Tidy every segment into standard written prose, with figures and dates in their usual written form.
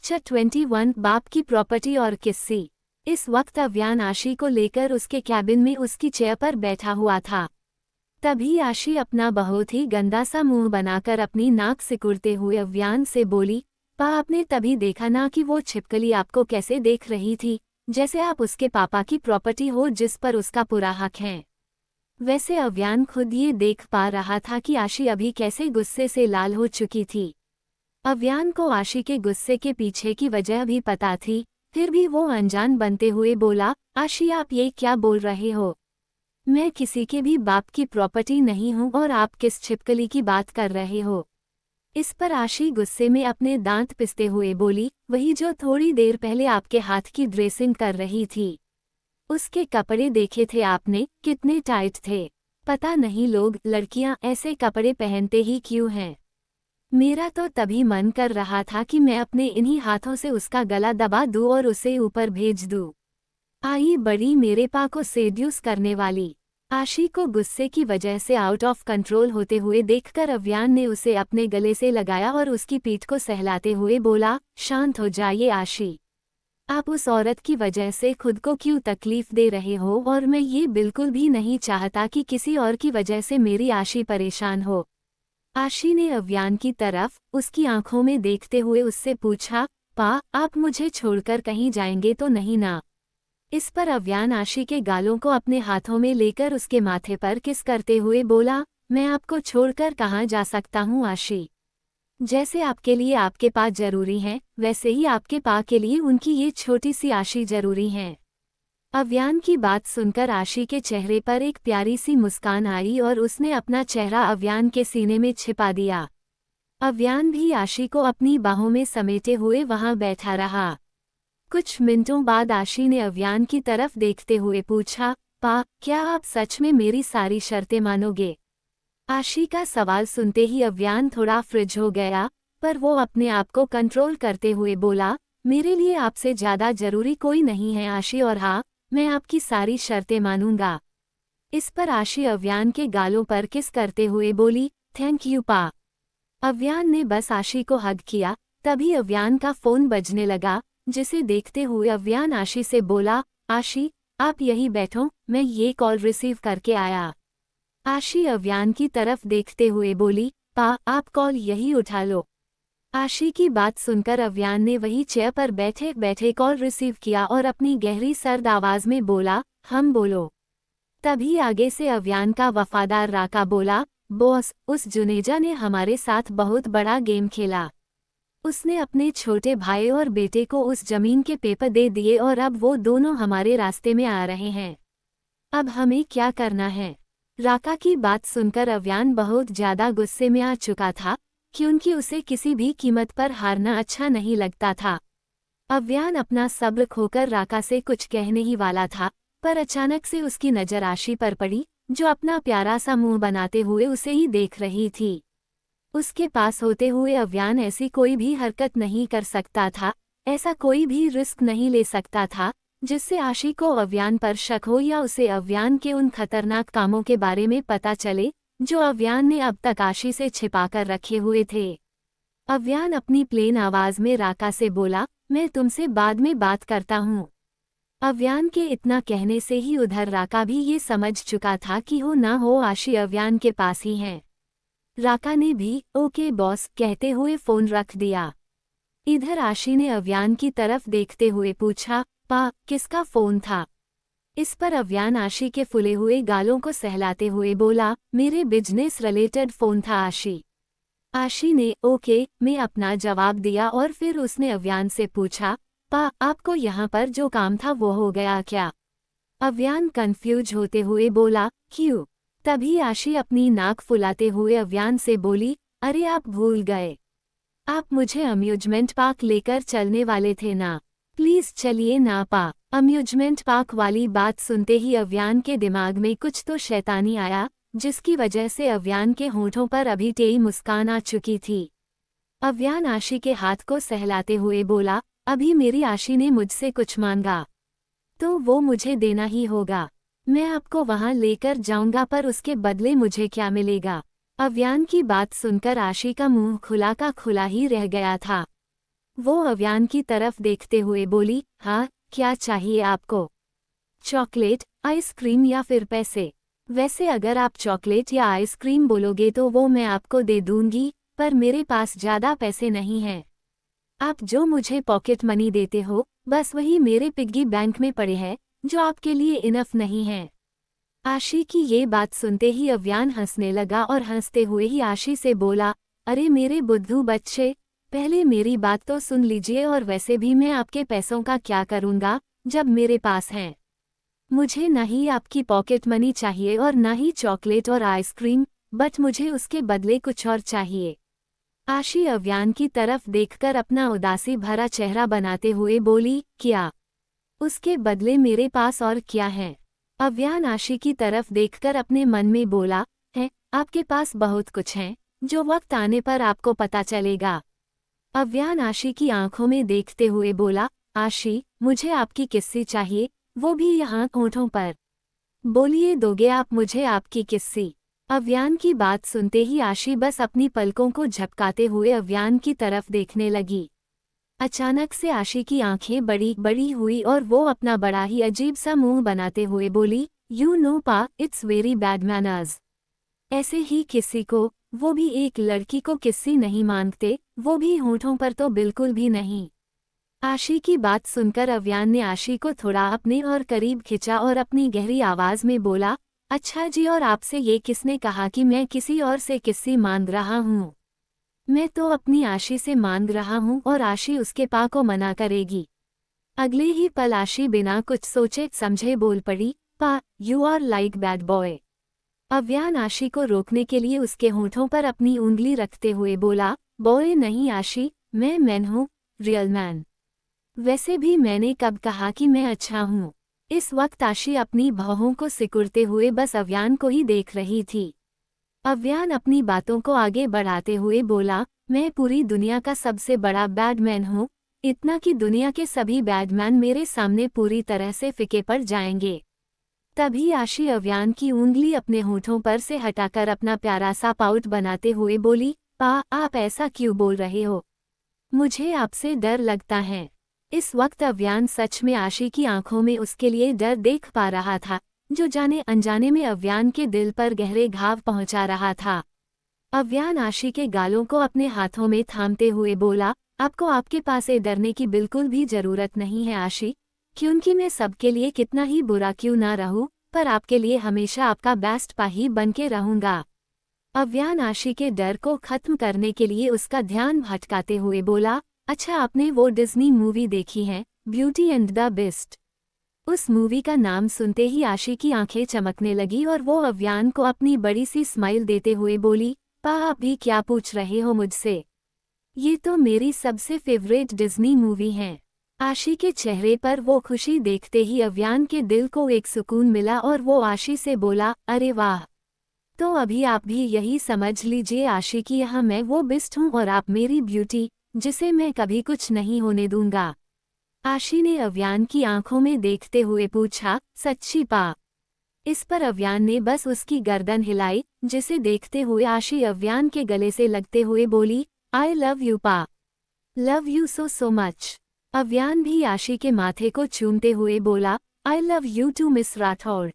Lecture 21 बाप की property और किस्से। इस वक्त अव्यान आशी को लेकर उसके कैबिन में उसकी चेयर पर बैठा हुआ था। तभी आशी अपना बहुत ही गंदा सा मुंह बनाकर अपनी नाक सिकुड़ते हुए अव्यान से बोली, पा आपने तभी देखा ना कि वो छिपकली आपको कैसे देख रही थी, जैसे आप उसके पापा की प्रॉपर्टी हो जिस पर उसका पूरा हक है। वैसे अव्यान खुद ये देख पा रहा था कि आशी अभी कैसे गुस्से से लाल हो चुकी थी। अव्यान को आशी के गुस्से के पीछे की वजह भी पता थी, फिर भी वो अनजान बनते हुए बोला, आशी आप ये क्या बोल रहे हो? मैं किसी के भी बाप की प्रॉपर्टी नहीं हूँ और आप किस छिपकली की बात कर रहे हो? इस पर आशी गुस्से में अपने दांत पिसते हुए बोली, वही जो थोड़ी देर पहले आपके हाथ की ड्रेसिंग कर रही थी। उसके कपड़े देखे थे आपने, कितने टाइट थे। पता नहीं लोग लड़कियां ऐसे कपड़े पहनते ही क्यों हैं। मेरा तो तभी मन कर रहा था कि मैं अपने इन्हीं हाथों से उसका गला दबा दूं और उसे ऊपर भेज दूं। आई बड़ी मेरे पा को सेड्यूस करने वाली। आशी को गुस्से की वजह से आउट ऑफ कंट्रोल होते हुए देखकर अव्यान ने उसे अपने गले से लगाया और उसकी पीठ को सहलाते हुए बोला, शांत हो जाइए आशी। आप उस औरत की वजह से खुद को क्यों तकलीफ दे रहे हो और मैं ये बिल्कुल भी नहीं चाहता कि किसी और की वजह से मेरी आशी परेशान हो। आशी ने अव्यान की तरफ उसकी आंखों में देखते हुए उससे पूछा, पा आप मुझे छोड़कर कहीं जाएंगे तो नहीं ना? इस पर अव्यान आशी के गालों को अपने हाथों में लेकर उसके माथे पर किस करते हुए बोला, मैं आपको छोड़कर कहाँ जा सकता हूँ आशी? जैसे आपके लिए आपके पा जरूरी हैं, वैसे ही आपके पा के लिए उनकी ये छोटी सी आशी जरूरी है। अव्यान की बात सुनकर आशी के चेहरे पर एक प्यारी सी मुस्कान आई और उसने अपना चेहरा अव्यान के सीने में छिपा दिया। अव्यान भी आशी को अपनी बाहों में समेटे हुए वहां बैठा रहा। कुछ मिनटों बाद आशी ने अव्यान की तरफ देखते हुए पूछा, पा क्या आप सच में मेरी सारी शर्तें मानोगे? आशी का सवाल सुनते ही अव्यान थोड़ा फ्रिज हो गया, पर वो अपने आप को कंट्रोल करते हुए बोला, मेरे लिए आपसे ज़्यादा जरूरी कोई नहीं है आशी, और हाँ, मैं आपकी सारी शर्तें मानूंगा। इस पर आशी अव्यान के गालों पर किस करते हुए बोली, थैंक यू पा। अव्यान ने बस आशी को हग किया, तभी अव्यान का फ़ोन बजने लगा, जिसे देखते हुए अव्यान आशी से बोला, आशी आप यहीं बैठो, मैं ये कॉल रिसीव करके आया। आशी अव्यान की तरफ देखते हुए बोली, पा आप कॉल यही उठा लो। आशी की बात सुनकर अव्यान ने वही चेयर पर बैठे बैठे कॉल रिसीव किया और अपनी गहरी सर्द आवाज में बोला, हम बोलो। तभी आगे से अव्यान का वफादार राका बोला, बॉस उस जुनेजा ने हमारे साथ बहुत बड़ा गेम खेला। उसने अपने छोटे भाई और बेटे को उस जमीन के पेपर दे दिए और अब वो दोनों हमारे रास्ते में आ रहे हैं। अब हमें क्या करना है? राका की बात सुनकर अव्यान बहुत ज्यादा गुस्से में आ चुका था, क्योंकि उसे किसी भी कीमत पर हारना अच्छा नहीं लगता था। अव्यान अपना सब्र खोकर राका से कुछ कहने ही वाला था, पर अचानक से उसकी नजर आशी पर पड़ी, जो अपना प्यारा सा मुंह बनाते हुए उसे ही देख रही थी। उसके पास होते हुए अव्यान ऐसी कोई भी हरकत नहीं कर सकता था, ऐसा कोई भी रिस्क नहीं ले सकता था जिससे आशी को अव्यान पर शक हो या उसे अव्यान के उन खतरनाक कामों के बारे में पता चले जो अव्यान ने अब तक आशी से छिपाकर रखे हुए थे। अव्यान अपनी प्लेन आवाज में राका से बोला, मैं तुमसे बाद में बात करता हूँ। अव्यान के इतना कहने से ही उधर राका भी ये समझ चुका था कि हो ना हो आशी अव्यान के पास ही है। राका ने भी ओके बॉस कहते हुए फोन रख दिया। इधर आशी ने अव्यान की तरफ देखते हुए पूछा, पा किसका फोन था? इस पर अव्यान आशी के फुले हुए गालों को सहलाते हुए बोला, मेरे बिजनेस रिलेटेड फोन था आशी। आशी ने ओके में अपना जवाब दिया और फिर उसने अव्यान से पूछा, पा आपको यहाँ पर जो काम था वो हो गया क्या? अव्यान कंफ्यूज होते हुए बोला, क्यों? तभी आशी अपनी नाक फुलाते हुए अव्यान से बोली, अरे आप भूल गए, आप मुझे अम्यूजमेंट पार्क लेकर चलने वाले थे ना, प्लीज चलिए ना पा। अम्यूजमेंट पार्क वाली बात सुनते ही अव्यान के दिमाग में कुछ तो शैतानी आया, जिसकी वजह से अव्यान के होठों पर अभी टेढ़ी मुस्कान आ चुकी थी। अव्यान आशी के हाथ को सहलाते हुए बोला, अभी मेरी आशी ने मुझसे कुछ मांगा तो वो मुझे देना ही होगा। मैं आपको वहां लेकर जाऊंगा, पर उसके बदले मुझे क्या मिलेगा? अव्यान की बात सुनकर आशी का मुंह खुला का खुला ही रह गया था। वो अव्यान की तरफ देखते हुए बोली, हाँ, क्या चाहिए आपको? चॉकलेट, आइसक्रीम या फिर पैसे? वैसे अगर आप चॉकलेट या आइसक्रीम बोलोगे तो वो मैं आपको दे दूंगी, पर मेरे पास ज़्यादा पैसे नहीं हैं। आप जो मुझे पॉकेट मनी देते हो, बस वही मेरे पिग्गी बैंक में पड़े हैं, जो आपके लिए इनफ नहीं है। आशी की ये बात सुनते ही अव्यान हंसने लगा और हंसते हुए ही आशी से बोला, अरे मेरे बुद्धू बच्चे, पहले मेरी बात तो सुन लीजिए, और वैसे भी मैं आपके पैसों का क्या करूँगा जब मेरे पास हैं। मुझे न ही आपकी पॉकेट मनी चाहिए और न ही चॉकलेट और आइसक्रीम, बट मुझे उसके बदले कुछ और चाहिए। आशी अव्यान की तरफ देखकर अपना उदासी भरा चेहरा बनाते हुए बोली, क्या? उसके बदले मेरे पास और क्या है? अव्यान आशी की तरफ देखकर अपने मन में बोला, है, आपके पास बहुत कुछ है, जो वक्त आने पर आपको पता चलेगा। अव्यान आशी की आंखों में देखते हुए बोला, आशी, मुझे आपकी किस्सी चाहिए, वो भी यहाँ होठों पर। बोलिए, दोगे आप मुझे आपकी किस्सी? अव्यान की बात सुनते ही आशी बस अपनी पलकों को झपकाते हुए अव्यान की तरफ देखने लगी। अचानक से आशी की आंखें बड़ी बड़ी हुई और वो अपना बड़ा ही अजीब सा मुंह बनाते हुए बोली, यू नो पा, इट्स वेरी बैड मैनर्स। ऐसे ही किसी को, वो भी एक लड़की को किस्सी नहीं मांगते, वो भी होठों पर तो बिल्कुल भी नहीं। आशी की बात सुनकर अव्यान ने आशी को थोड़ा अपने और करीब खिंचा और अपनी गहरी आवाज में बोला, अच्छा जी, और आपसे ये किसने कहा कि मैं किसी और से किस्सी मांग रहा हूँ? मैं तो अपनी आशी से मांग रहा हूँ और आशी उसके पा को मना करेगी। अगले ही पल आशी बिना कुछ सोचे समझे बोल पड़ी, पा, you are like bad boy. Avyaan Aashi को रोकने के लिए उसके होठों पर अपनी उंगली रखते हुए बोला, बॉय नहीं आशी, मैं मैन हूँ, रियल मैन। वैसे भी मैंने कब कहा कि मैं अच्छा हूँ? इस वक्त आशी अपनी भौहों को सिकुड़ते हुए बस अव्यान को ही देख रही थी। अव्यान अपनी बातों को आगे बढ़ाते हुए बोला, मैं पूरी दुनिया का सबसे बड़ा बैडमैन हूँ, इतना कि दुनिया के सभी बैडमैन मेरे सामने पूरी तरह से फीके पड़ जाएंगे। तभी आशी अव्यान की उंगली अपने होठों पर से हटाकर अपना प्यारा सा पाउट बनाते हुए बोली, पा, आप ऐसा क्यों बोल रहे हो? मुझे आपसे डर लगता है। इस वक्त अव्यान सच में आशी की आंखों में उसके लिए डर देख पा रहा था, जो जाने अनजाने में अव्यान के दिल पर गहरे घाव पहुंचा रहा था। अव्यान आशी के गालों को अपने हाथों में थामते हुए बोला, आपको आपके पास से डरने की बिल्कुल भी जरूरत नहीं है आशी, क्योंकि मैं सबके लिए कितना ही बुरा क्यों ना रहूं, पर आपके लिए हमेशा आपका बेस्ट पा ही बन के रहूंगा। अव्यान आशी के डर को खत्म करने के लिए उसका ध्यान भटकाते हुए बोला, अच्छा, आपने वो डिज्नी मूवी देखी है, ब्यूटी एंड द बीस्ट? उस मूवी का नाम सुनते ही आशी की आंखें चमकने लगी और वो अव्यान को अपनी बड़ी सी स्माइल देते हुए बोली, पा, आप भी क्या पूछ रहे हो मुझसे? ये तो मेरी सबसे फेवरेट डिज्नी मूवी है। आशी के चेहरे पर वो खुशी देखते ही अव्यान के दिल को एक सुकून मिला और वो आशी से बोला, अरे वाह, तो अभी आप भी यही समझ लीजिए आशी कि यहाँ मैं वो बिस्ट हूँ और आप मेरी ब्यूटी, जिसे मैं कभी कुछ नहीं होने दूंगा। आशी ने अव्यान की आंखों में देखते हुए पूछा, सच्ची पा? इस पर अव्यान ने बस उसकी गर्दन हिलाई, जिसे देखते हुए आशी अव्यान के गले से लगते हुए बोली, आई लव यू पा, love you so so much. Avyaan भी आशी के माथे को चूमते हुए बोला, I love you too miss Rathod.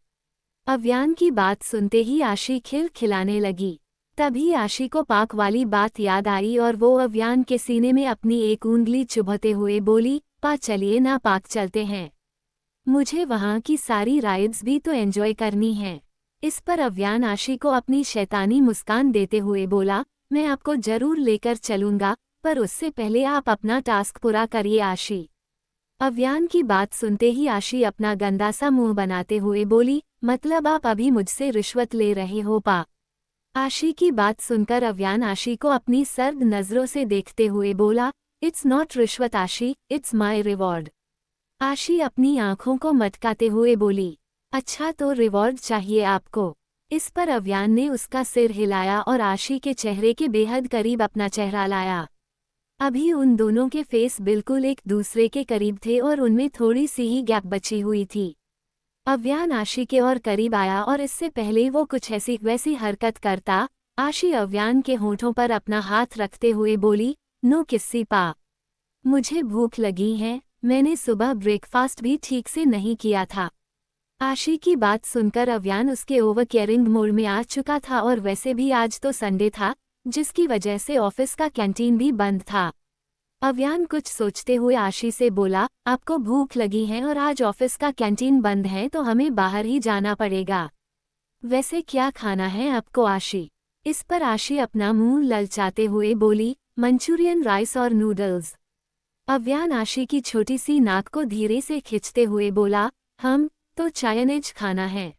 Avyaan की बात सुनते ही आशी खिलखिलाने लगी। तभी आशी को पाक वाली बात याद आई और वो अव्यान के सीने में अपनी एक उंगली चुभते हुए बोली, पा, चलिए ना पाक चलते हैं, मुझे वहाँ की सारी राइड्स भी तो एंजॉय करनी है। इस पर अव्यान आशी को अपनी शैतानी मुस्कान देते हुए बोला, मैं आपको जरूर लेकर चलूंगा, पर उससे पहले आप अपना टास्क पूरा करिए आशी। अव्यान की बात सुनते ही आशी अपना गंदा सा मुंह बनाते हुए बोली, मतलब आप अभी मुझसे रिश्वत ले रहे हो पा? आशी की बात सुनकर अव्यान आशी को अपनी सर्द नजरों से देखते हुए बोला, इट्स नॉट रिश्वत आशी, इट्स माई रिवॉर्ड। आशी अपनी आंखों को मटकाते हुए बोली, अच्छा, तो रिवॉर्ड चाहिए आपको? इस पर अव्यान ने उसका सिर हिलाया और आशी के चेहरे के बेहद करीब अपना चेहरा लाया। अभी उन दोनों के फेस बिल्कुल एक दूसरे के करीब थे और उनमें थोड़ी सी ही गैप बची हुई थी। अव्यान आशी के और करीब आया और इससे पहले वो कुछ ऐसी वैसी हरकत करता, आशी अव्यान के होठों पर अपना हाथ रखते हुए बोली, नो किस्सी पा। मुझे भूख लगी है, मैंने सुबह ब्रेकफास्ट भी ठीक से नहीं किया था। आशी की बात सुनकर अव्यान उसके ओवर केयरिंग मोड में आ चुका था और वैसे भी आज तो संडे था, जिसकी वजह से ऑफिस का कैंटीन भी बंद था। अव्यान कुछ सोचते हुए आशी से बोला, आपको भूख लगी है और आज ऑफिस का कैंटीन बंद है तो हमें बाहर ही जाना पड़ेगा। वैसे क्या खाना है आपको आशी? इस पर आशी अपना मुंह ललचाते हुए बोली, मंचूरियन राइस और नूडल्स। अव्यान आशी की छोटी सी नाक को धीरे से खींचते हुए बोला, हम तो चाइनीज खाना है।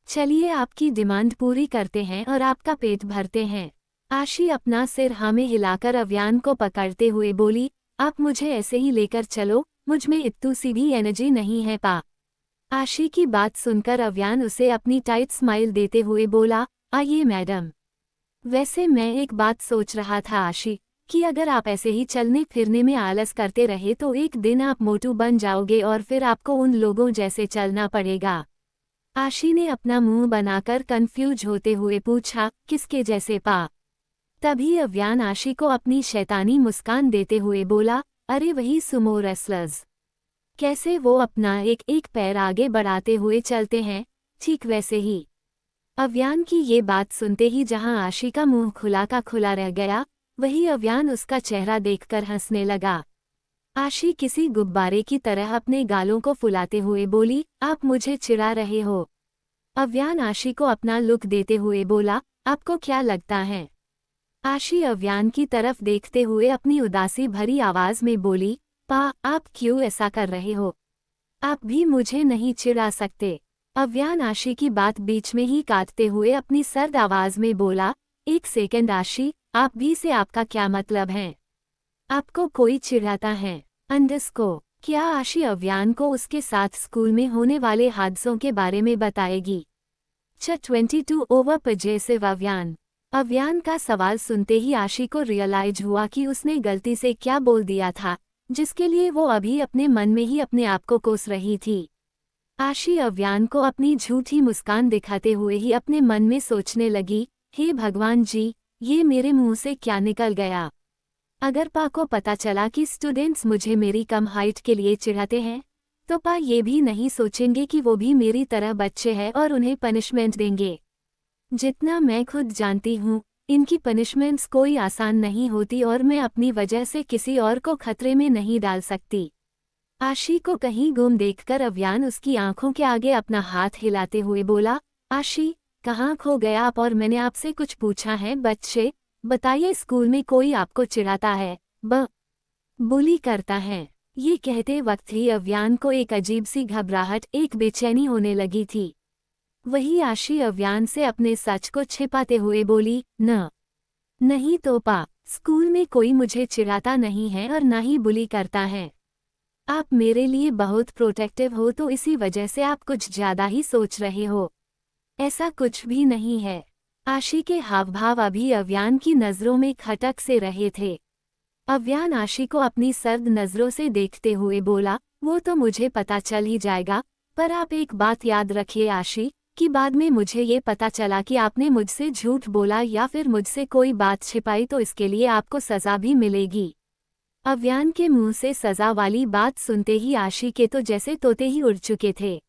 चलिए आपकी डिमांड पूरी करते हैं और आपका पेट भरते हैं। आशी अपना सिर हाँ में हिलाकर अव्यान को पकड़ते हुए बोली, आप मुझे ऐसे ही लेकर चलो, मुझ में इतनी सी भी एनर्जी नहीं है पा। आशी की बात सुनकर अव्यान उसे अपनी टाइट स्माइल देते हुए बोला, आइए मैडम। वैसे मैं एक बात सोच रहा था आशी, कि अगर आप ऐसे ही चलने फिरने में आलस करते रहे तो एक दिन आप मोटू बन जाओगे और फिर आपको उन लोगों जैसे चलना पड़ेगा। आशी ने अपना मुंह बनाकर कंफ्यूज होते हुए पूछा, किसके जैसे पा? तभी अव्यान आशी को अपनी शैतानी मुस्कान देते हुए बोला, अरे वही सुमो रेसलर्स। कैसे वो अपना एक एक पैर आगे बढ़ाते हुए चलते हैं, ठीक वैसे ही। अव्यान की ये बात सुनते ही जहां आशी का मुंह खुला का खुला रह गया, वही अव्यान उसका चेहरा देखकर हंसने लगा। आशी किसी गुब्बारे की तरह अपने गालों को फुलाते हुए बोली, आप मुझे चिढ़ा रहे हो? अव्यान आशी को अपना लुक देते हुए बोला, आपको क्या लगता है? आशी अव्यान की तरफ देखते हुए अपनी उदासी भरी आवाज में बोली, पा आप क्यों ऐसा कर रहे हो? आप भी मुझे नहीं चिढ़ा सकते। अव्यान आशी की बात बीच में ही काटते हुए अपनी सर्द आवाज में बोला, एक सेकंड आशी, आप भी से आपका क्या मतलब है? आपको कोई चिढ़ाता है? अंडस्को। क्या आशी अव्यान को उसके साथ स्कूल में होने वाले हादसों के बारे में बताएगी? 22 ओवर पजेसिव अव्यान। अव्यान का सवाल सुनते ही आशी को रियलाइज हुआ कि उसने गलती से क्या बोल दिया था, जिसके लिए वो अभी अपने मन में ही अपने आप को कोस रही थी। आशी अव्यान को अपनी झूठी मुस्कान दिखाते हुए ही अपने मन में सोचने लगी, हे भगवान जी, ये मेरे मुंह से क्या निकल गया? अगर पा को पता चला कि स्टूडेंट्स मुझे मेरी कम हाइट के लिए चिढ़ाते हैं, तो पा ये भी नहीं सोचेंगे कि वो भी मेरी तरह बच्चे हैं और उन्हें पनिशमेंट देंगे। जितना मैं खुद जानती हूँ, इनकी पनिशमेंट्स कोई आसान नहीं होती और मैं अपनी वजह से किसी और को खतरे में नहीं डाल सकती। आशी को कहीं गुम देखकर अव्यान उसकी आंखों के आगे अपना हाथ हिलाते हुए बोला, आशी, कहाँ खो गया आप? और मैंने आपसे कुछ पूछा है बच्चे, बताइए स्कूल में कोई आपको चिढ़ाता है, बुली करता है? ये कहते वक्त ही अव्यान को एक अजीब सी घबराहट, एक बेचैनी होने लगी थी। वही आशी अव्यान से अपने सच को छिपाते हुए बोली, नहीं तो पा, स्कूल में कोई मुझे चिढ़ाता नहीं है और ना ही बुली करता है। आप मेरे लिए बहुत प्रोटेक्टिव हो तो इसी वजह से आप कुछ ज्यादा ही सोच रहे हो। ऐसा कुछ भी नहीं है। आशी के हाव भाव अभी अव्यान की नजरों में खटक से रहे थे। अव्यान आशी को अपनी सर्द नजरों से देखते हुए बोला, वो तो मुझे पता चल ही जाएगा, पर आप एक बात याद रखिए आशी, कि बाद में मुझे ये पता चला कि आपने मुझसे झूठ बोला या फिर मुझसे कोई बात छिपाई तो इसके लिए आपको सजा भी मिलेगी। अव्यान के मुंह से सजा वाली बात सुनते ही आशी के तो जैसे तोते ही उड़ चुके थे।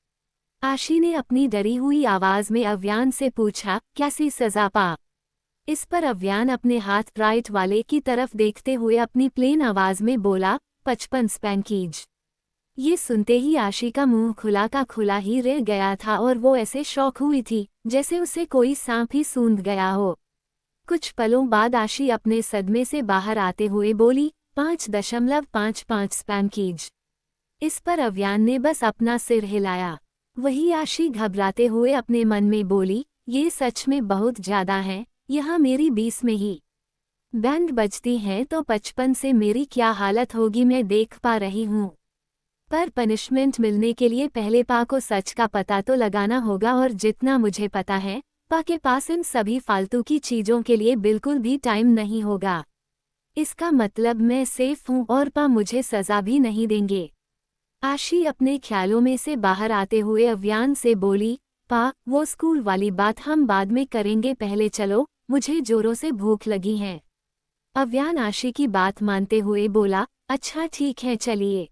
आशी ने अपनी डरी हुई आवाज में अव्यान से पूछा, कैसी सजा पा? इस पर अव्यान अपने हाथ राइट वाले की तरफ देखते हुए अपनी प्लेन आवाज में बोला, 55 स्पैंकीज। ये सुनते ही आशी का मुंह खुला का खुला ही रह गया था और वो ऐसे शॉक हुई थी जैसे उसे कोई सांप ही सूंघ गया हो। कुछ पलों बाद आशी अपने सदमे से बाहर आते हुए बोली, 5.55 स्पैंकीज। इस पर अव्यान ने बस अपना सिर हिलाया। वही आशी घबराते हुए अपने मन में बोली, ये सच में बहुत ज्यादा है, यहाँ मेरी 20 में ही बैंड बजती हैं तो 55 से मेरी क्या हालत होगी मैं देख पा रही हूँ। पर पनिशमेंट मिलने के लिए पहले पा को सच का पता तो लगाना होगा और जितना मुझे पता है, पा के पास इन सभी फालतू की चीजों के लिए बिल्कुल भी टाइम नहीं होगा। इसका मतलब मैं सेफ हूँ और पा मुझे सजा भी नहीं देंगे। आशी अपने ख्यालों में से बाहर आते हुए अव्यान से बोली, पा, वो स्कूल वाली बात हम बाद में करेंगे, पहले चलो, मुझे जोरों से भूख लगी है। अव्यान आशी की बात मानते हुए बोला, अच्छा ठीक है चलिए।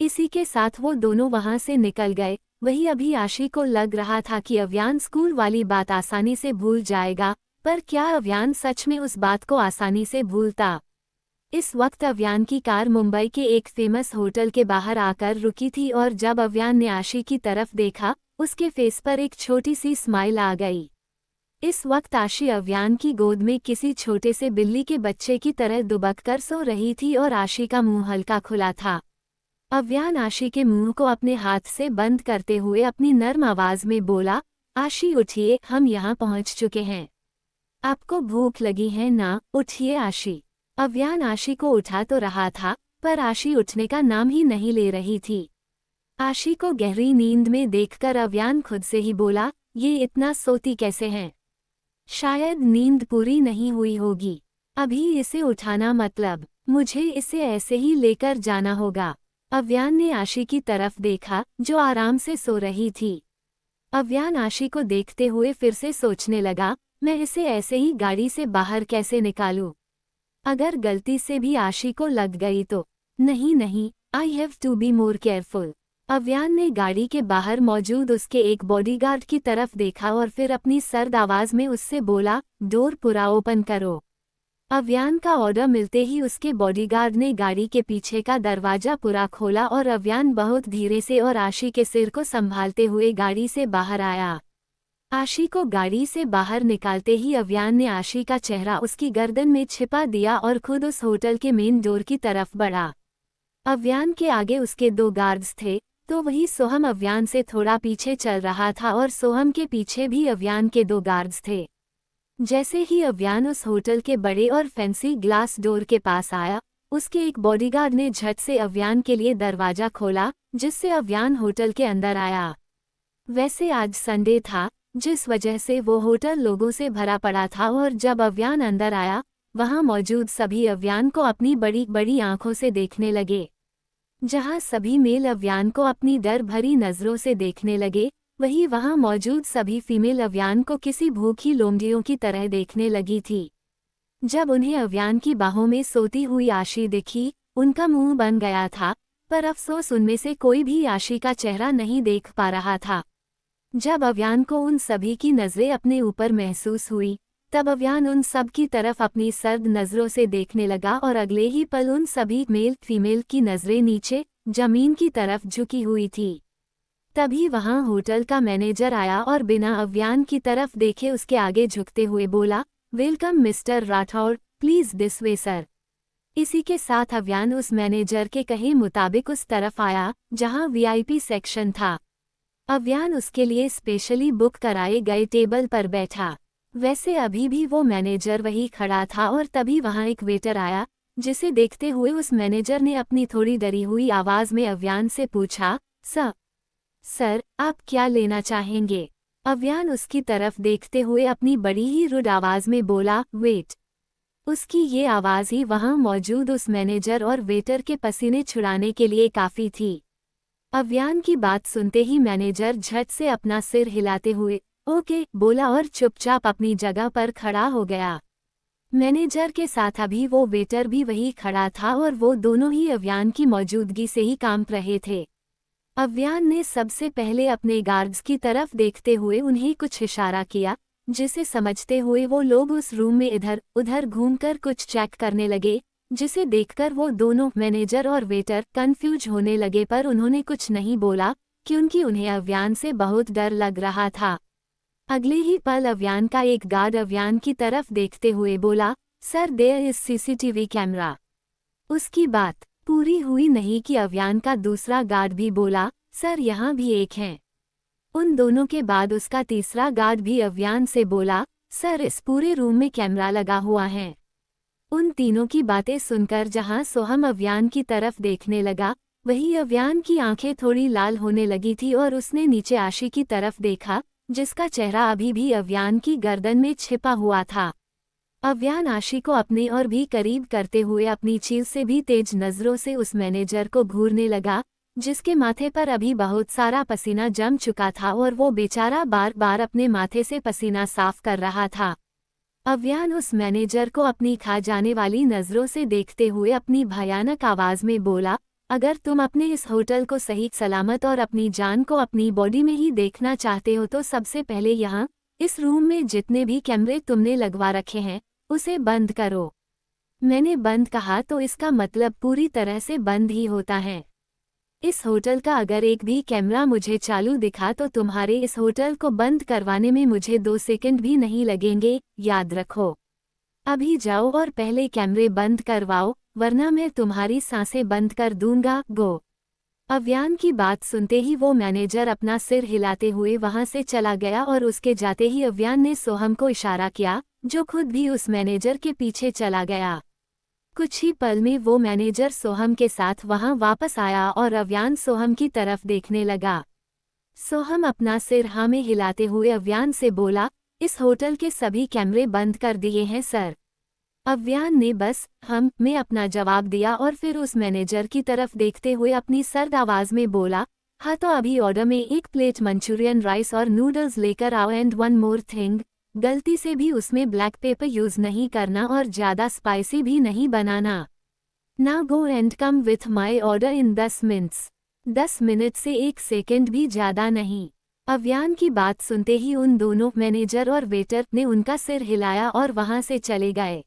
इसी के साथ वो दोनों वहां से निकल गए। वही अभी आशी को लग रहा था कि अव्यान स्कूल वाली बात आसानी से भूल जाएगा, पर क्या अव्यान सच में उस बात को आसानी से भूलता? इस वक्त अव्यान की कार मुंबई के एक फेमस होटल के बाहर आकर रुकी थी और जब अव्यान ने आशी की तरफ देखा, उसके फेस पर एक छोटी सी स्माइल आ गई। इस वक्त आशी अव्यान की गोद में किसी छोटे से बिल्ली के बच्चे की तरह दुबक कर सो रही थी और आशी का मुंह हल्का खुला था। अव्यान आशी के मुंह को अपने हाथ से बंद करते हुए अपनी नर्म आवाज में बोला, आशी उठिए, हम यहाँ पहुँच चुके हैं। आपको भूख लगी है ना? उठिए आशी। अव्यान आशी को उठा तो रहा था, पर आशी उठने का नाम ही नहीं ले रही थी। आशी को गहरी नींद में देखकर अव्यान खुद से ही बोला, ये इतना सोती कैसे हैं? शायद नींद पूरी नहीं हुई होगी। अभी इसे उठाना मतलब मुझे इसे ऐसे ही लेकर जाना होगा। अव्यान ने आशी की तरफ देखा, जो आराम से सो रही थी। अव्यान आशी को देखते हुए फिर से सोचने लगा, मैं इसे ऐसे ही गाड़ी से बाहर कैसे निकालूं? अगर गलती से भी आशी को लग गई तो? नहीं नहीं, I have to be more careful. Avyaan ने गाड़ी के बाहर मौजूद उसके एक बॉडीगार्ड की तरफ देखा और फिर अपनी सर्द आवाज में उससे बोला, डोर पूरा ओपन करो। अव्यान का ऑर्डर मिलते ही उसके बॉडीगार्ड ने गाड़ी के पीछे का दरवाजा पूरा खोला और अव्यान बहुत धीरे से और आशी के सिर को संभालते हुए गाड़ी से बाहर आया। आशी को गाड़ी से बाहर निकालते ही अव्यान ने आशी का चेहरा उसकी गर्दन में छिपा दिया और खुद उस होटल के मेन डोर की तरफ बढ़ा। अव्यान के आगे उसके 2 गार्ड्स थे, तो वही सोहम अव्यान से थोड़ा पीछे चल रहा था और सोहम के पीछे भी अव्यान के 2 गार्ड्स थे। जैसे ही अव्यान उस होटल के बड़े और फैंसी ग्लास डोर के पास आया, उसके एक बॉडीगार्ड ने झट से अव्यान के लिए दरवाजा खोला, जिससे अव्यान होटल के अंदर आया। वैसे आज संडे था, जिस वजह से वो होटल लोगों से भरा पड़ा था और जब अव्यान अंदर आया, वहां मौजूद सभी अव्यान को अपनी बड़ी बड़ी आंखों से देखने लगे। जहां सभी मेल अव्यान को अपनी डर भरी नजरों से देखने लगे, वहीं वहां मौजूद सभी फीमेल अव्यान को किसी भूखी लोमड़ियों की तरह देखने लगी थी। जब उन्हें अव्यान की बाहों में सोती हुई आशी दिखी, उनका मुंह बन गया था, पर अफसोस उनमें से कोई भी आशी का चेहरा नहीं देख पा रहा था। जब अव्यान को उन सभी की नजरें अपने ऊपर महसूस हुई, तब अव्यान उन सब की तरफ अपनी सर्द नजरों से देखने लगा और अगले ही पल उन सभी मेल फीमेल की नजरें नीचे जमीन की तरफ झुकी हुई थी। तभी वहां होटल का मैनेजर आया और बिना अव्यान की तरफ देखे उसके आगे झुकते हुए बोला, welcome mister Rathore, please this way sir. इसी के साथ अव्यान उस मैनेजर के कहे मुताबिक उस तरफ आया, जहां वीआईपी सेक्शन था। अव्यान उसके लिए स्पेशली बुक कराए गए टेबल पर बैठा। वैसे अभी भी वो मैनेजर वही खड़ा था और तभी वहां एक वेटर आया, जिसे देखते हुए उस मैनेजर ने अपनी थोड़ी डरी हुई आवाज में अव्यान से पूछा, सर, आप क्या लेना चाहेंगे? अव्यान उसकी तरफ देखते हुए अपनी बड़ी ही रुड आवाज में बोला, वेट। उसकी ये आवाज ही वहां मौजूद उस मैनेजर और वेटर के पसीने छुड़ाने के लिए काफी थी। अव्यान की बात सुनते ही मैनेजर झट से अपना सिर हिलाते हुए ओके बोला और चुपचाप अपनी जगह पर खड़ा हो गया। मैनेजर के साथ अभी वो वेटर भी वही खड़ा था और वो दोनों ही अव्यान की मौजूदगी से ही काम रहे थे। अव्यान ने सबसे पहले अपने गार्ड्स की तरफ देखते हुए उन्हें कुछ इशारा किया, जिसे समझते हुए वो लोग उस रूम में इधर उधर घूमकर कुछ चेक करने लगे, जिसे देखकर वो दोनों मैनेजर और वेटर कंफ्यूज होने लगे, पर उन्होंने कुछ नहीं बोला क्योंकि उन्हें अव्यान से बहुत डर लग रहा था। अगले ही पल अव्यान का एक गार्ड अव्यान की तरफ देखते हुए बोला, sir there is CCTV camera. उसकी बात पूरी हुई नहीं कि अव्यान का दूसरा गार्ड भी बोला, सर यहाँ भी एक है। उन दोनों के बाद उसका तीसरा गार्ड भी अव्यान से बोला, सर इस पूरे रूम में कैमरा लगा हुआ है। उन तीनों की बातें सुनकर जहां सोहम अव्यान की तरफ देखने लगा, वही अव्यान की आंखें थोड़ी लाल होने लगी थी और उसने नीचे आशी की तरफ देखा, जिसका चेहरा अभी भी अव्यान की गर्दन में छिपा हुआ था। अव्यान आशी को अपने और भी करीब करते हुए अपनी चीज से भी तेज नजरों से उस मैनेजर को घूरने लगा, जिसके माथे पर अभी बहुत सारा पसीना जम चुका था और वो बेचारा बार बार अपने माथे से पसीना साफ कर रहा था। अव्यान उस मैनेजर को अपनी खा जाने वाली नजरों से देखते हुए अपनी भयानक आवाज में बोला, अगर तुम अपने इस होटल को सही सलामत और अपनी जान को अपनी बॉडी में ही देखना चाहते हो तो सबसे पहले यहाँ इस रूम में जितने भी कैमरे तुमने लगवा रखे हैं उसे बंद करो। मैंने बंद कहा तो इसका मतलब पूरी तरह से बंद ही होता है। इस होटल का अगर एक भी कैमरा मुझे चालू दिखा तो तुम्हारे इस होटल को बंद करवाने में मुझे 2 सेकंड भी नहीं लगेंगे, याद रखो। अभी जाओ और पहले कैमरे बंद करवाओ, वरना मैं तुम्हारी सांसें बंद कर दूंगा, गो। अव्यान की बात सुनते ही वो मैनेजर अपना सिर हिलाते हुए वहां से चला गया और उसके जाते ही अव्यान ने सोहम को इशारा किया, जो खुद भी उस मैनेजर के पीछे चला गया। कुछ ही पल में वो मैनेजर सोहम के साथ वहां वापस आया और अव्यान सोहम की तरफ देखने लगा। सोहम अपना सिर हाँ में हिलाते हुए अव्यान से बोला, इस होटल के सभी कैमरे बंद कर दिए हैं सर। अव्यान ने बस हम में अपना जवाब दिया और फिर उस मैनेजर की तरफ देखते हुए अपनी सर्द आवाज में बोला, हाँ तो अभी ऑर्डर में 1 प्लेट मंचूरियन राइस और नूडल्स लेकर आओ एंड वन मोर थिंग, गलती से भी उसमें ब्लैक पेपर यूज नहीं करना और ज़्यादा स्पाइसी भी नहीं बनाना। Now go and come with my order in 10 minutes. 10 minute से 1 सेकेंड भी ज़्यादा नहीं। अव्यान की बात सुनते ही उन दोनों मैनेजर और वेटर ने उनका सिर हिलाया और वहां से चले गए।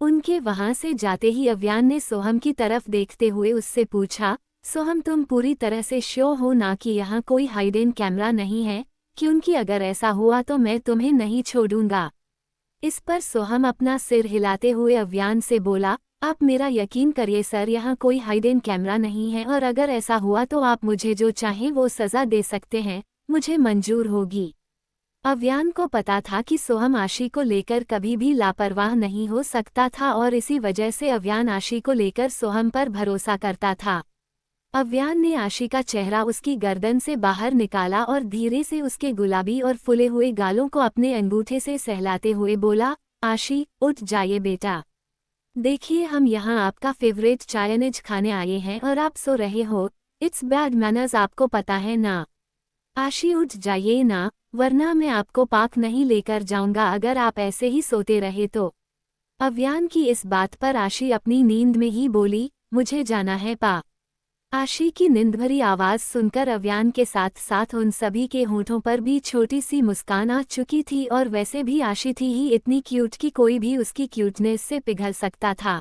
उनके वहां से जाते ही अव्यान ने सोहम की तरफ देखते हुए उससे पूछा, सोहम तुम पूरी तरह से श्योर हो ना कि यहाँ कोई हाइडन कैमरा नहीं है, क्योंकि अगर ऐसा हुआ तो मैं तुम्हें नहीं छोड़ूंगा। इस पर सोहम अपना सिर हिलाते हुए अव्यान से बोला, आप मेरा यकीन करिए सर, यहाँ कोई हाइडन कैमरा नहीं है और अगर ऐसा हुआ तो आप मुझे जो चाहें वो सज़ा दे सकते हैं, मुझे मंजूर होगी। अव्यान को पता था कि सोहम आशी को लेकर कभी भी लापरवाह नहीं हो सकता था और इसी वजह से अव्यान आशी को लेकर सोहम पर भरोसा करता था। अव्यान ने आशी का चेहरा उसकी गर्दन से बाहर निकाला और धीरे से उसके गुलाबी और फुले हुए गालों को अपने अंगूठे से सहलाते हुए बोला, आशी उठ जाइए बेटा, देखिए हम यहाँ आपका फेवरेट चाइनीज खाने आए हैं और आप सो रहे हो, इट्स बैड मैनर्स, आपको पता है ना। आशी उठ जाइए ना, वरना मैं आपको पार्क नहीं लेकर जाऊंगा अगर आप ऐसे ही सोते रहे तो। अव्यान की इस बात पर आशी अपनी नींद में ही बोली, मुझे जाना है पा। आशी की नींद भरी आवाज सुनकर अव्यान के साथ साथ उन सभी के होठों पर भी छोटी सी मुस्कान आ चुकी थी और वैसे भी आशी थी ही इतनी क्यूट कि कोई भी उसकी क्यूटनेस से पिघल सकता था।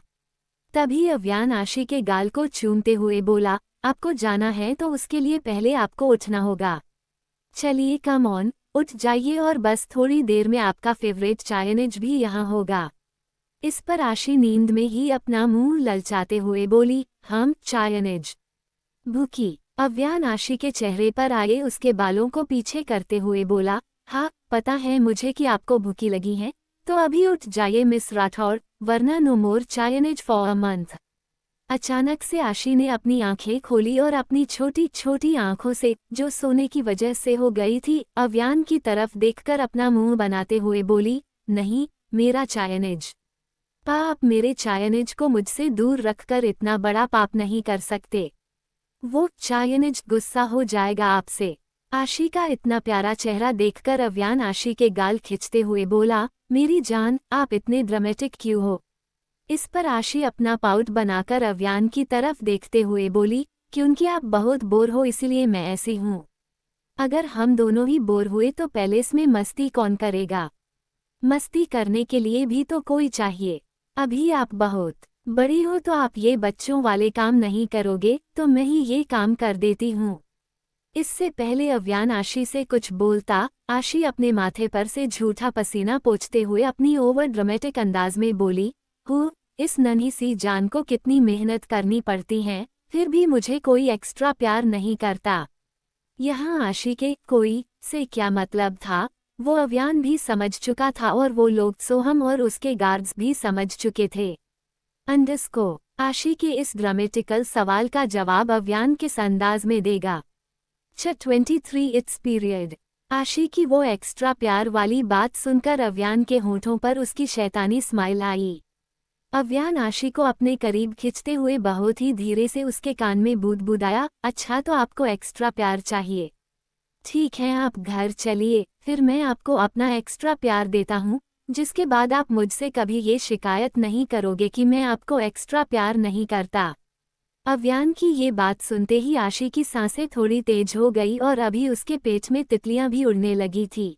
तभी अव्यान आशी के गाल को चूमते हुए बोला, आपको जाना है तो उसके लिए पहले आपको उठना होगा। चलिए कम ऑन, उठ जाइए और बस थोड़ी देर में आपका फेवरेट चाइनीज भी यहाँ होगा। इस पर आशी नींद में ही अपना मुंह ललचाते हुए बोली, हम चाइनीज भूखी। अव्यान आशी के चेहरे पर आए उसके बालों को पीछे करते हुए बोला, हाँ पता है मुझे कि आपको भूखी लगी है, तो अभी उठ जाइए मिस राठौर, वरना no more Chinese for a month. अचानक से आशी ने अपनी आंखें खोली और अपनी छोटी छोटी आंखों से, जो सोने की वजह से हो गई थी, अव्यान की तरफ देखकर अपना मुंह बनाते हुए बोली, नहीं मेरा चाइनीज पा, आप मेरे चाइनीज को मुझसे दूर रखकर इतना बड़ा पाप नहीं कर सकते, वो चाइनीज गुस्सा हो जाएगा आपसे। आशी का इतना प्यारा चेहरा देखकर अव्यान आशी के गाल खिंचते हुए बोला, मेरी जान आप इतने ड्रामेटिक क्यों हो। इस पर आशी अपना पाउट बनाकर अव्यान की तरफ देखते हुए बोली, क्योंकि आप बहुत बोर हो इसलिए मैं ऐसी हूँ। अगर हम दोनों ही बोर हुए तो पैलेस में मस्ती कौन करेगा, मस्ती करने के लिए भी तो कोई चाहिए। अभी आप बहुत बड़ी हो तो आप ये बच्चों वाले काम नहीं करोगे, तो मैं ही ये काम कर देती हूँ। इससे पहले अव्यान आशी से कुछ बोलता, आशी अपने माथे पर से झूठा पसीना पोंछते हुए अपनी ओवर ड्रामेटिक अंदाज में बोली, इस नन्ही सी जान को कितनी मेहनत करनी पड़ती है, फिर भी मुझे कोई एक्स्ट्रा प्यार नहीं करता। यहाँ आशी के कोई से क्या मतलब था, वो अव्यान भी समझ चुका था और वो लोग सोहम और उसके गार्ड्स भी समझ चुके थे। अंडस्को आशी के इस ड्रामेटिकल सवाल का जवाब अव्यान किस अंदाज में देगा। 23 इट्स पीरियड। आशी की वो एक्स्ट्रा प्यार वाली बात सुनकर अव्यान के होठों पर उसकी शैतानी स्माइल आई। अव्यान आशी को अपने करीब खिंचते हुए बहुत ही धीरे से उसके कान में बुदबुदाया, अच्छा तो आपको एक्स्ट्रा प्यार चाहिए, ठीक है आप घर चलिए, फिर मैं आपको अपना एक्स्ट्रा प्यार देता हूँ, जिसके बाद आप मुझसे कभी ये शिकायत नहीं करोगे कि मैं आपको एक्स्ट्रा प्यार नहीं करता। अव्यान की ये बात सुनते ही आशी की सांसें थोड़ी तेज हो गई और अभी उसके पेट में तितलियां भी उड़ने लगी थी।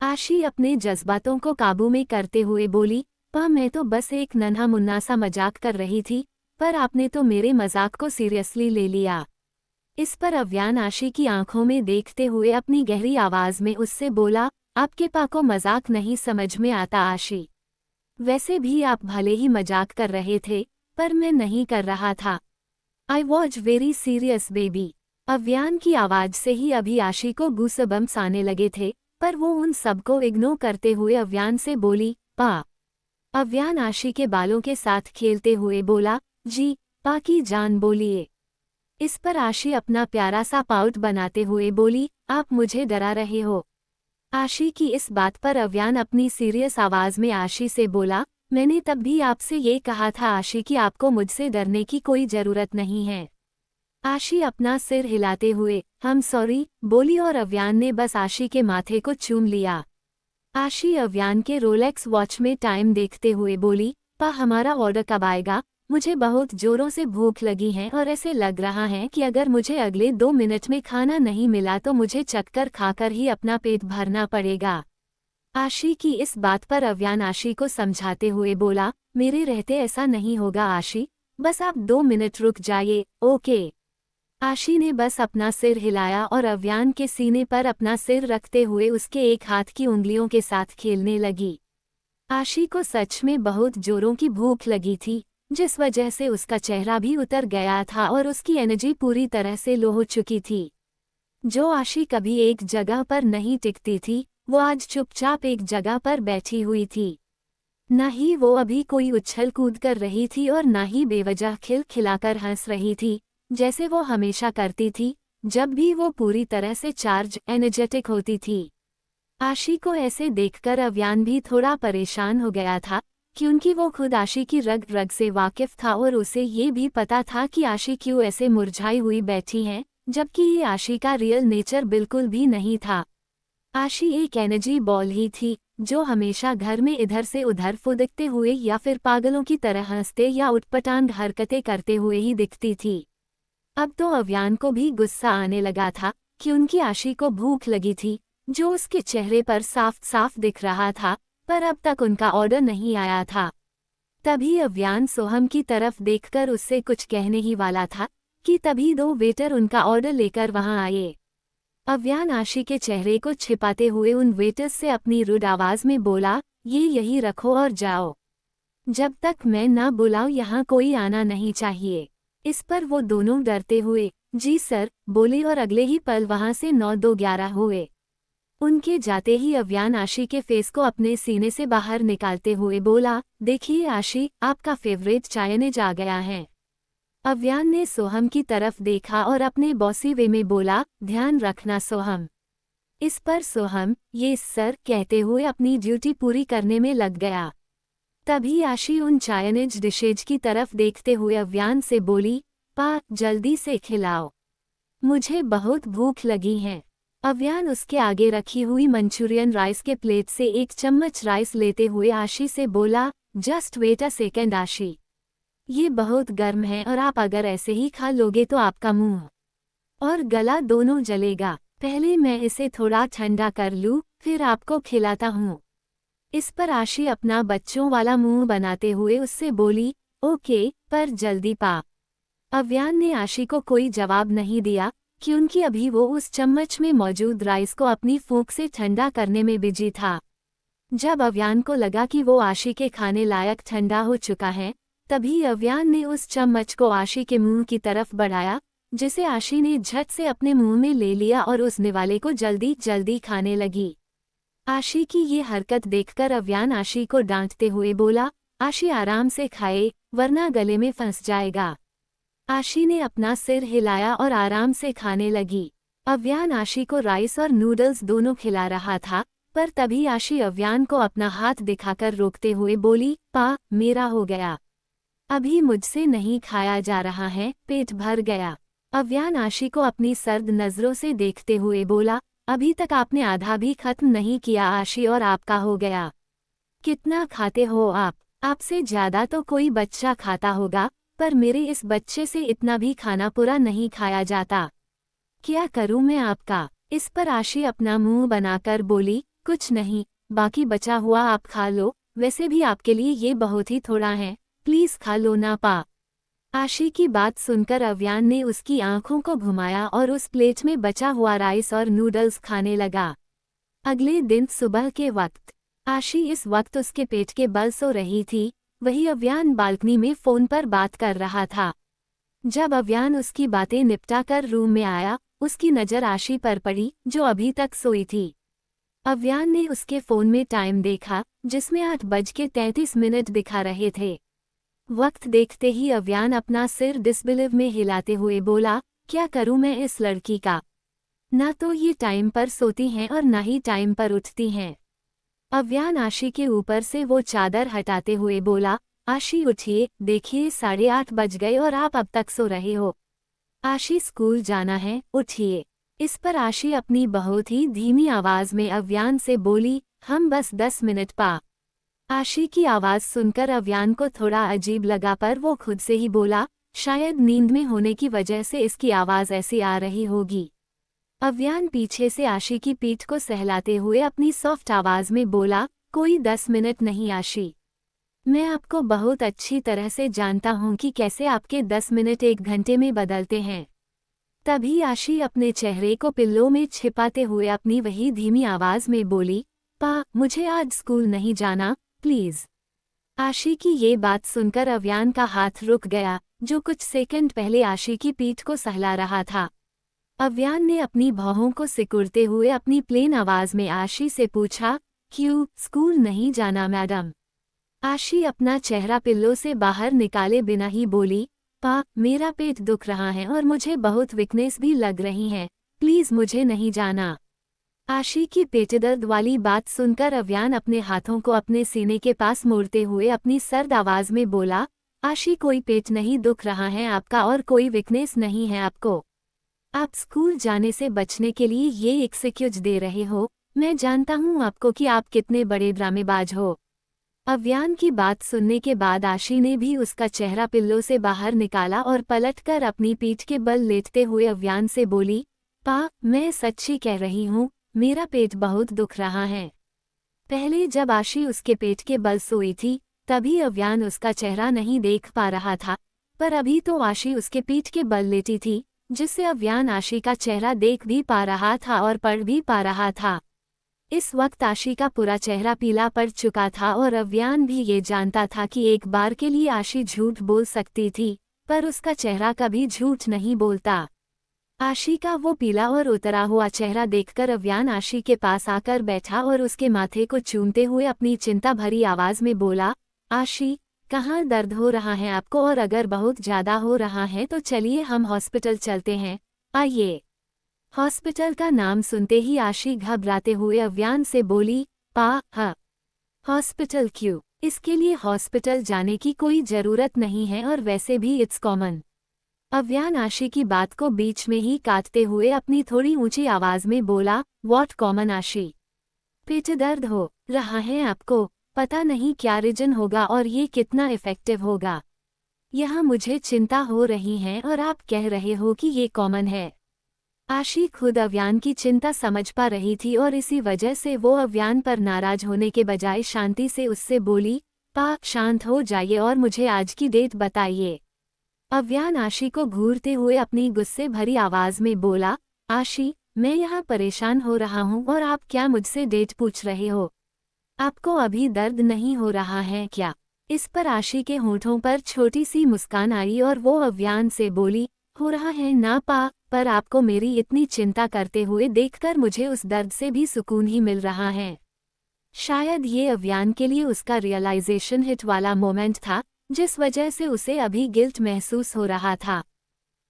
आशी अपने जज्बातों को काबू में करते हुए बोली, पा मैं तो बस एक नन्हा मुन्ना सा मजाक कर रही थी, पर आपने तो मेरे मजाक को सीरियसली ले लिया। इस पर अव्यान आशी की आंखों में देखते हुए अपनी गहरी आवाज में उससे बोला, आपके पा को मजाक नहीं समझ में आता आशी। वैसे भी आप भले ही मजाक कर रहे थे, पर मैं नहीं कर रहा था। I was very serious baby. Avyan की आवाज से ही अभी आशी को गूसबम्स आने लगे थे, पर वो उन सबको इग्नोर करते हुए अव्यान से बोली, पा। अव्यान आशी के बालों के साथ खेलते हुए बोला, जी, पा की जान बोलिए। इस पर आशी अपना प्यारा सा पाउट बनाते हुए बोली, आप मुझे डरा रहे हो। आशी की इस बात पर अव्यान अपनी सीरियस आवाज में आशी से बोला, मैंने तब भी आपसे ये कहा था आशी कि आपको मुझसे डरने की कोई जरूरत नहीं है। आशी अपना सिर हिलाते हुए, हम सॉरी, बोली और अव्यान ने बस आशी के माथे को चूम लिया। आशी अव्यान के रोलेक्स वॉच में टाइम देखते हुए बोली, पा हमारा ऑर्डर कब आएगा? मुझे बहुत जोरों से भूख लगी है और ऐसे लग रहा है कि अगर मुझे अगले 2 मिनट में खाना नहीं मिला तो मुझे चक्कर खाकर ही अपना पेट भरना पड़ेगा। आशी की इस बात पर अव्यान आशी को समझाते हुए बोला, मेरे रहते ऐसा नहीं होगा आशी, बस आप 2 मिनट रुक जाइए, ओके। आशी ने बस अपना सिर हिलाया और अव्यान के सीने पर अपना सिर रखते हुए उसके एक हाथ की उंगलियों के साथ खेलने लगी। आशी को सच में बहुत जोरों की भूख लगी थी, जिस वजह से उसका चेहरा भी उतर गया था और उसकी एनर्जी पूरी तरह से लो हो चुकी थी। जो आशी कभी एक जगह पर नहीं टिकती थी, वो आज चुपचाप एक जगह पर बैठी हुई थी। न ही वो अभी कोई उछल कूद कर रही थी और न ही बेवजह खिलखिलाकर हंस रही थी, जैसे वो हमेशा करती थी, जब भी वो पूरी तरह से चार्ज एनर्जेटिक होती थी। आशी को ऐसे देखकर अव्यान भी थोड़ा परेशान हो गया था, क्योंकि वो खुद आशी की रग रग से वाकिफ था और उसे ये भी पता था कि आशी क्यों ऐसे मुरझाई हुई बैठी है, जबकि ये आशी का रियल नेचर बिल्कुल भी नहीं था। आशी एक एनर्जी बॉल ही थी, जो हमेशा घर में इधर से उधर फुदकते हुए या फिर पागलों की तरह हंसते या उटपटांग हरकतें करते हुए ही दिखती थी। अब तो अव्यान को भी गुस्सा आने लगा था, क्योंकि आशी को भूख लगी थी, जो उसके चेहरे पर साफ साफ दिख रहा था, पर अब तक उनका ऑर्डर नहीं आया था। तभी अव्यान सोहम की तरफ देखकर उससे कुछ कहने ही वाला था, कि तभी 2 वेटर उनका ऑर्डर लेकर वहां आए। अव्यान आशी के चेहरे को छिपाते हुए उन वेटर्स से अपनी रुड आवाज में बोला, ये यही रखो और जाओ। जब तक मैं ना बुलाऊं यहाँ कोई आना नहीं चाहिए। इस पर वो दोनों डरते हुए, जी सर, बोले और अगले ही पल वहां से 9-2-11 हुए। उनके जाते ही अव्यान आशी के फेस को अपने सीने से बाहर निकालते हुए बोला, देखिए आशी, आपका फेवरेट चाइनीज आ गया है। अव्यान ने सोहम की तरफ देखा और अपने बॉसी वे में बोला, ध्यान रखना सोहम। इस पर सोहम, ये सर, कहते हुए अपनी ड्यूटी पूरी करने में लग गया। तभी आशी उन चाइनीज डिशेज की तरफ देखते हुए अव्यान से बोली, पा, जल्दी से खिलाओ, मुझे बहुत भूख लगी है। अव्यान उसके आगे रखी हुई मंचूरियन राइस के प्लेट से 1 चम्मच राइस लेते हुए आशी से बोला, जस्ट वेट अ सेकेंड आशी, ये बहुत गर्म है और आप अगर ऐसे ही खा लोगे तो आपका मुंह और गला दोनों जलेगा। पहले मैं इसे थोड़ा ठंडा कर लूं, फिर आपको खिलाता हूँ। इस पर आशी अपना बच्चों वाला मुंह बनाते हुए उससे बोली, ओके, पर जल्दी पा। अव्यान ने आशी को कोई जवाब नहीं दिया, क्योंकि अभी वो उस चम्मच में मौजूद राइस को अपनी फूंक से ठंडा करने में बिजी था। जब अव्यान को लगा कि वो आशी के खाने लायक ठंडा हो चुका है, तभी अव्यान ने उस चम्मच को आशी के मुंह की तरफ बढ़ाया, जिसे आशी ने झट से अपने मुंह में ले लिया और उस निवाले को जल्दी जल्दी खाने लगी। आशी की ये हरकत देखकर अव्यान आशी को डांटते हुए बोला, आशी आराम से खाए, वरना गले में फंस जाएगा। आशी ने अपना सिर हिलाया और आराम से खाने लगी। अव्यान आशी को राइस और नूडल्स दोनों खिला रहा था, पर तभी आशी अव्यान को अपना हाथ दिखाकर रोकते हुए बोली, पा, मेरा हो गया, अभी मुझसे नहीं खाया जा रहा है, पेट भर गया। अव्यान आशी को अपनी सर्द नजरों से देखते हुए बोला, अभी तक आपने आधा भी खत्म नहीं किया आशी और आपका हो गया। कितना खाते हो आप? आपसे ज़्यादा तो कोई बच्चा खाता होगा, पर मेरे इस बच्चे से इतना भी खाना पूरा नहीं खाया जाता। क्या करूं मैं आपका? इस पर आशी अपना मुंह बनाकर बोली, कुछ नहीं, बाकी बचा हुआ आप खा लो, वैसे भी आपके लिए ये बहुत ही थोड़ा है, प्लीज खा लो ना पा। आशी की बात सुनकर अव्यान ने उसकी आंखों को घुमाया और उस प्लेट में बचा हुआ राइस और नूडल्स खाने लगा। अगले दिन सुबह के वक्त आशी इस वक्त उसके पेट के बल सो रही थी, वही अव्यान बालकनी में फोन पर बात कर रहा था। जब अव्यान उसकी बातें निपटाकर रूम में आया, उसकी नज़र आशी पर पड़ी, जो अभी तक सोई थी। अव्यान ने उसके फ़ोन में टाइम देखा, जिसमें 8:33 दिखा रहे थे। वक्त देखते ही अव्यान अपना सिर डिसबिलीव में हिलाते हुए बोला, क्या करूं मैं इस लड़की का? ना तो ये टाइम पर सोती हैं और ना ही टाइम पर उठती हैं। अव्यान आशी के ऊपर से वो चादर हटाते हुए बोला, आशी उठिए, देखिए 8:30 बज गए और आप अब तक सो रहे हो। आशी स्कूल जाना है, उठिए। इस पर आशी अपनी बहुत ही धीमी आवाज में अव्यान से बोली, हम बस 10 मिनट पा। आशी की आवाज सुनकर अव्यान को थोड़ा अजीब लगा, पर वो खुद से ही बोला, शायद नींद में होने की वजह से इसकी आवाज ऐसी आ रही होगी। अव्यान पीछे से आशी की पीठ को सहलाते हुए अपनी सॉफ्ट आवाज में बोला, कोई 10 मिनट नहीं आशी। मैं आपको बहुत अच्छी तरह से जानता हूं कि कैसे आपके 10 मिनट 1 घंटे में बदलते हैं। तभी आशी अपने चेहरे को पिल्लों में छिपाते हुए अपनी वही धीमी आवाज में बोली, पा, मुझे आज स्कूल नहीं जाना, प्लीज। आशी की ये बात सुनकर अव्यान का हाथ रुक गया, जो कुछ सेकंड पहले आशी की पीठ को सहला रहा था। अव्यान ने अपनी भौहों को सिकुड़ते हुए अपनी प्लेन आवाज में आशी से पूछा, क्यों, स्कूल नहीं जाना मैडम? आशी अपना चेहरा पिल्लों से बाहर निकाले बिना ही बोली, पा, मेरा पेट दुख रहा है और मुझे बहुत वीकनेस भी लग रही है, प्लीज मुझे नहीं जाना। आशी की पेटदर्द वाली बात सुनकर अव्यान अपने हाथों को अपने सीने के पास मोड़ते हुए अपनी सर्द आवाज में बोला, आशी कोई पेट नहीं दुख रहा है आपका और कोई वीकनेस नहीं है आपको। आप स्कूल जाने से बचने के लिए ये एक्सक्यूज दे रहे हो, मैं जानता हूँ आपको कि आप कितने बड़े ड्रामेबाज हो। अव्यान की बात सुनने के बाद आशी ने भी उसका चेहरा पिल्लों से बाहर निकाला और पलटकर अपनी पीठ के बल लेटते हुए अव्यान से बोली, पा, मैं सच्ची कह रही हूँ, मेरा पेट बहुत दुख रहा है। पहले जब आशी उसके पेट के बल सोई थी, तभी अव्यान उसका चेहरा नहीं देख पा रहा था, पर अभी तो आशी उसके पीठ के बल लेटी थी, जिससे अव्यान आशी का चेहरा देख भी पा रहा था और पढ़ भी पा रहा था। इस वक्त आशी का पूरा चेहरा पीला पड़ चुका था और अव्यान भी ये जानता था कि एक बार के लिए आशी झूठ बोल सकती थी, पर उसका चेहरा कभी झूठ नहीं बोलता। आशी का वो पीला और उतरा हुआ चेहरा देखकर अव्यान आशी के पास आकर बैठा और उसके माथे को चूमते हुए अपनी चिंता भरी आवाज में बोला, आशी, कहाँ दर्द हो रहा है आपको, और अगर बहुत ज़्यादा हो रहा है तो चलिए हम हॉस्पिटल चलते हैं, आइए। हॉस्पिटल का नाम सुनते ही आशी घबराते हुए अव्यान से बोली, पा, हाँ, हॉस्पिटल क्यों? इसके लिए हॉस्पिटल जाने की कोई ज़रूरत नहीं है और वैसे भी इट्स कॉमन। अव्यान आशी की बात को बीच में ही काटते हुए अपनी थोड़ी ऊंची आवाज में बोला, व्हाट कॉमन आशी? पेट दर्द हो रहा है आपको, पता नहीं क्या रीजन होगा और ये कितना इफेक्टिव होगा। यह मुझे चिंता हो रही है और आप कह रहे हो कि ये कॉमन है। आशी खुद अव्यान की चिंता समझ पा रही थी और इसी वजह से वो अव्यान पर नाराज होने के बजाय शांति से उससे बोली, पा, शांत हो जाइए और मुझे आज की डेट बताइए। अव्यान आशी को घूरते हुए अपनी गुस्से भरी आवाज में बोला, आशी, मैं यहाँ परेशान हो रहा हूँ और आप क्या मुझसे डेट पूछ रहे हो? आपको अभी दर्द नहीं हो रहा है क्या? इस पर आशी के होठों पर छोटी सी मुस्कान आई और वो अव्यान से बोली, हो रहा है ना पा, पर आपको मेरी इतनी चिंता करते हुए देखकर मुझे उस दर्द से भी सुकून ही मिल रहा है। शायद ये अव्यान के लिए उसका रियलाइजेशन हिट वाला मोमेंट था, जिस वजह से उसे अभी गिल्ट महसूस हो रहा था।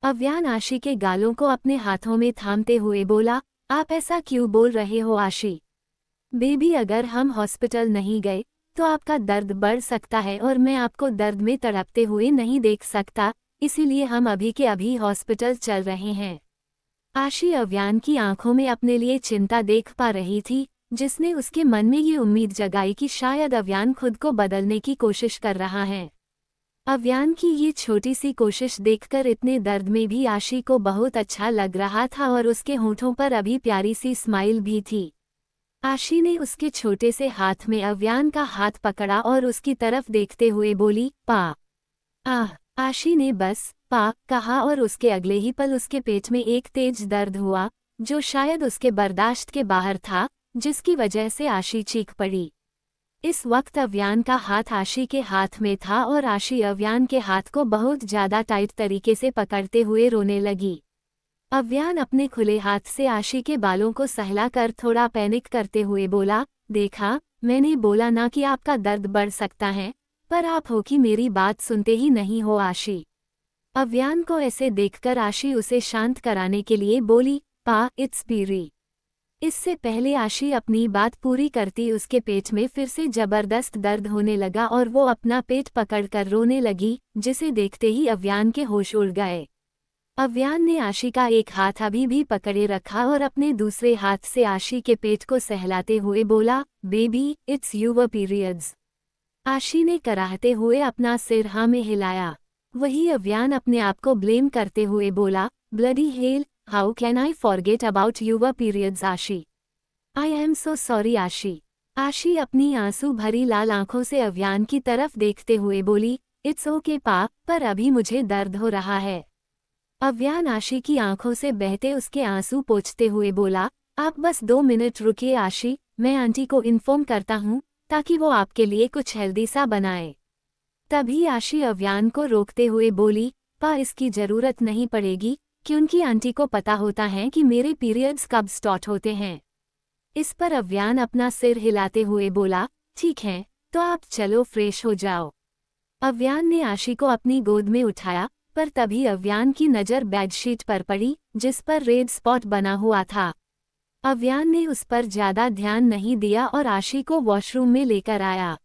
अव्यान आशी के गालों को अपने हाथों में थामते हुए बोला, आप ऐसा क्यों बोल रहे हो आशी? बेबी, अगर हम हॉस्पिटल नहीं गए तो आपका दर्द बढ़ सकता है और मैं आपको दर्द में तड़पते हुए नहीं देख सकता, इसीलिए हम अभी के अभी हॉस्पिटल चल रहे हैं। आशी अव्यान की आंखों में अपने लिए चिंता देख पा रही थी, जिसने उसके मन में ये उम्मीद जगाई कि शायद अव्यान खुद को बदलने की कोशिश कर रहा है। अव्यान की ये छोटी सी कोशिश देखकर इतने दर्द में भी आशी को बहुत अच्छा लग रहा था और उसके होठों पर अभी प्यारी सी स्माइल भी थी। आशी ने उसके छोटे से हाथ में अव्यान का हाथ पकड़ा और उसकी तरफ देखते हुए बोली, पा। आह! आशी ने बस पा कहा और उसके अगले ही पल उसके पेट में एक तेज दर्द हुआ, जो शायद उसके बर्दाश्त के बाहर था, जिसकी वजह से आशी चीख पड़ी। इस वक्त अव्यान का हाथ आशी के हाथ में था और आशी अव्यान के हाथ को बहुत ज्यादा टाइट तरीके से पकड़ते हुए रोने लगी। अव्यान अपने खुले हाथ से आशी के बालों को सहलाकर थोड़ा पैनिक करते हुए बोला, देखा, मैंने बोला ना कि आपका दर्द बढ़ सकता है, पर आप हो कि मेरी बात सुनते ही नहीं हो आशी। अव्यान को ऐसे देखकर आशी उसे शांत कराने के लिए बोली, पा, इट्स पीरी। इससे पहले आशी अपनी बात पूरी करती उसके पेट में फिर से जबरदस्त दर्द होने लगा और वो अपना पेट पकड़कर रोने लगी, जिसे देखते ही अव्यान के होश उड़ गए। अव्यान ने आशी का एक हाथ अभी भी पकड़े रखा और अपने दूसरे हाथ से आशी के पेट को सहलाते हुए बोला, बेबी, इट्स योर पीरियड्स। आशी ने कराहते हुए अपना सिर हाँ में हिलाया। वही अव्यान अपने आप को ब्लेम करते हुए बोला, bloody hell, how can I forget about your periods Ashi. I am so sorry आशी। आशी अपनी आंसू भरी लाल आंखों से अव्यान की तरफ देखते हुए बोली, इट्स ओके पा, पर अभी मुझे दर्द हो रहा है। अव्यान आशी की आंखों से बहते उसके आंसू पोंछते हुए बोला, आप बस 2 मिनट रुकिए आशी, मैं आंटी को इन्फॉर्म करता हूँ, ताकि वो आपके लिए कुछ हेल्दी सा बनाए। तभी आशी अव्यान को रोकते हुए बोली, पा, इसकी जरूरत नहीं पड़ेगी, क्योंकि आंटी को पता होता है कि मेरे पीरियड्स कब स्टार्ट होते हैं। इस पर अव्यान अपना सिर हिलाते हुए बोला, ठीक है, तो आप चलो फ्रेश हो जाओ। अव्यान ने आशी को अपनी गोद में उठाया, पर तभी अव्यान की नज़र बेडशीट पर पड़ी, जिस पर रेड स्पॉट बना हुआ था। अव्यान ने उस पर ज्यादा ध्यान नहीं दिया और आशी को वॉशरूम में लेकर आया।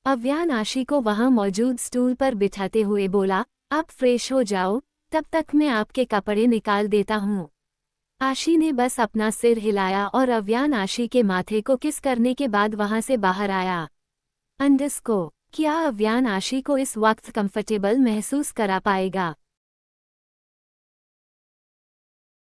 अव्यान आशी को वहां मौजूद स्टूल पर बिठाते हुए बोला, आप फ्रेश हो जाओ, तब तक मैं आपके कपड़े निकाल देता हूँ। आशी ने बस अपना सिर हिलाया और अव्यान आशी के माथे को किस करने के बाद वहां से बाहर आया। अंडरस्को, क्या अव्यान आशी को इस वक्त कंफर्टेबल महसूस करा पाएगा?